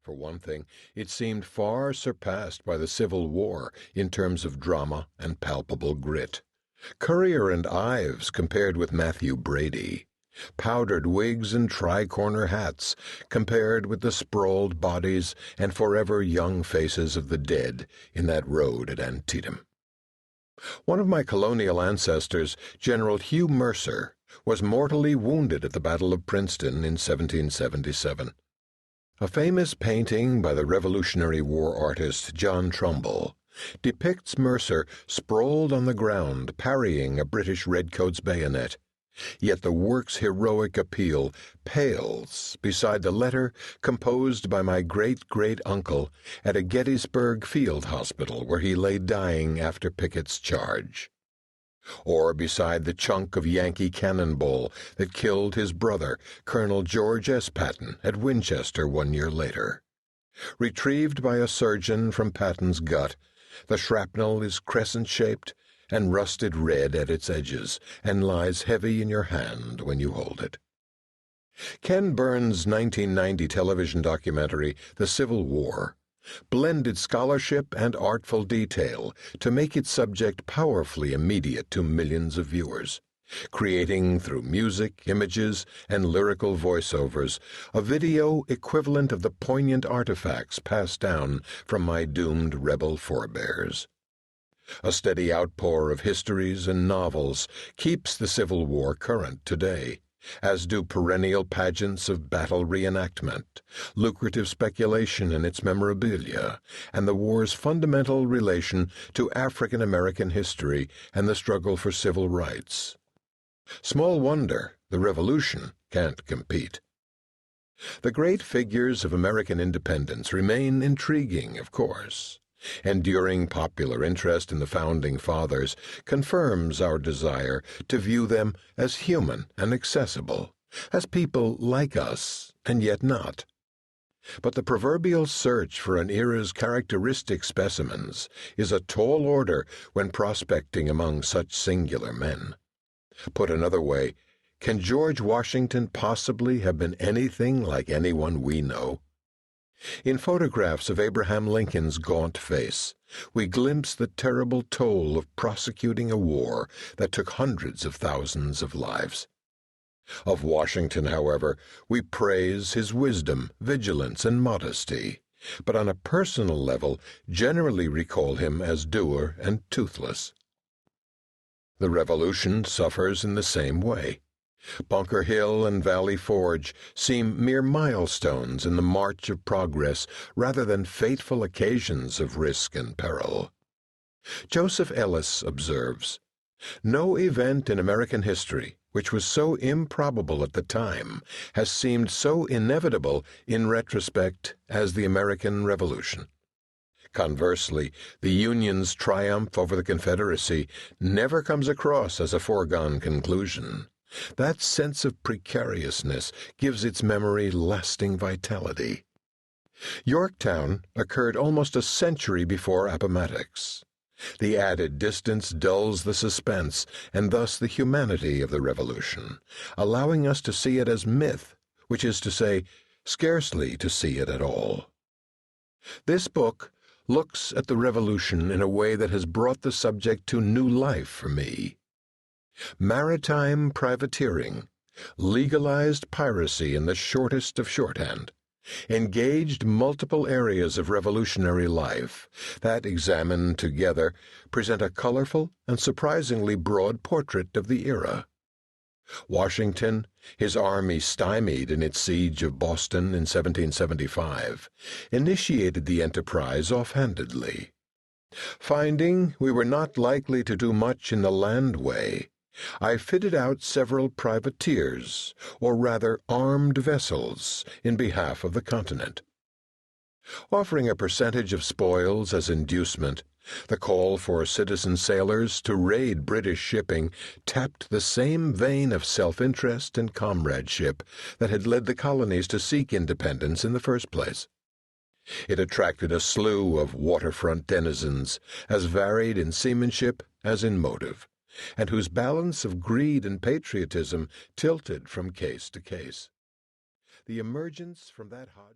For one thing, it seemed far surpassed by the Civil War in terms of drama and palpable grit. Currier and Ives compared with Matthew Brady. Powdered wigs and tri-corner hats compared with the sprawled bodies and forever young faces of the dead in that road at Antietam. One of my colonial ancestors, General Hugh Mercer, was mortally wounded at the Battle of Princeton in 1777. A famous painting by the Revolutionary War artist John Trumbull depicts Mercer sprawled on the ground parrying a British redcoat's bayonet, yet the work's heroic appeal pales beside the letter composed by my great-great-uncle at a Gettysburg field hospital where he lay dying after Pickett's charge, or beside the chunk of Yankee cannonball that killed his brother, Colonel George S. Patton, at Winchester 1 year later. Retrieved by a surgeon from Patton's gut, the shrapnel is crescent-shaped and rusted red at its edges, and lies heavy in your hand when you hold it. Ken Burns' 1990 television documentary, The Civil War, blended scholarship and artful detail to make its subject powerfully immediate to millions of viewers, creating through music, images, and lyrical voiceovers a video equivalent of the poignant artifacts passed down from my doomed rebel forebears. A steady outpour of histories and novels keeps the Civil War current today, as do perennial pageants of battle reenactment, lucrative speculation in its memorabilia, and the war's fundamental relation to African American history and the struggle for civil rights. Small wonder the Revolution can't compete. The great figures of American independence remain intriguing, of course. Enduring popular interest in the Founding Fathers confirms our desire to view them as human and accessible, as people like us, and yet not. But the proverbial search for an era's characteristic specimens is a tall order when prospecting among such singular men. Put another way, can George Washington possibly have been anything like anyone we know? In photographs of Abraham Lincoln's gaunt face, we glimpse the terrible toll of prosecuting a war that took hundreds of thousands of lives. Of Washington, however, we praise his wisdom, vigilance, and modesty, but on a personal level generally recall him as dour and toothless. The Revolution suffers in the same way. Bunker Hill and Valley Forge seem mere milestones in the march of progress rather than fateful occasions of risk and peril. Joseph Ellis observes, "No event in American history which was so improbable at the time has seemed so inevitable in retrospect as the American Revolution. Conversely, the Union's triumph over the Confederacy never comes across as a foregone conclusion. That sense of precariousness gives its memory lasting vitality. Yorktown occurred almost a century before Appomattox. The added distance dulls the suspense and thus the humanity of the Revolution, allowing us to see it as myth, which is to say, scarcely to see it at all. This book looks at the Revolution in a way that has brought the subject to new life for me. Maritime privateering, legalized piracy in the shortest of shorthand, engaged multiple areas of revolutionary life that, examined together, present a colorful and surprisingly broad portrait of the era. Washington, his army stymied in its siege of Boston in 1775, initiated the enterprise offhandedly. Finding we were not likely to do much in the land way, I fitted out several privateers, or rather armed vessels, in behalf of the continent. Offering a percentage of spoils as inducement, the call for citizen sailors to raid British shipping tapped the same vein of self-interest and comradeship that had led the colonies to seek independence in the first place. It attracted a slew of waterfront denizens, as varied in seamanship as in motive, and whose balance of greed and patriotism tilted from case to case. The emergence from that hodgepodge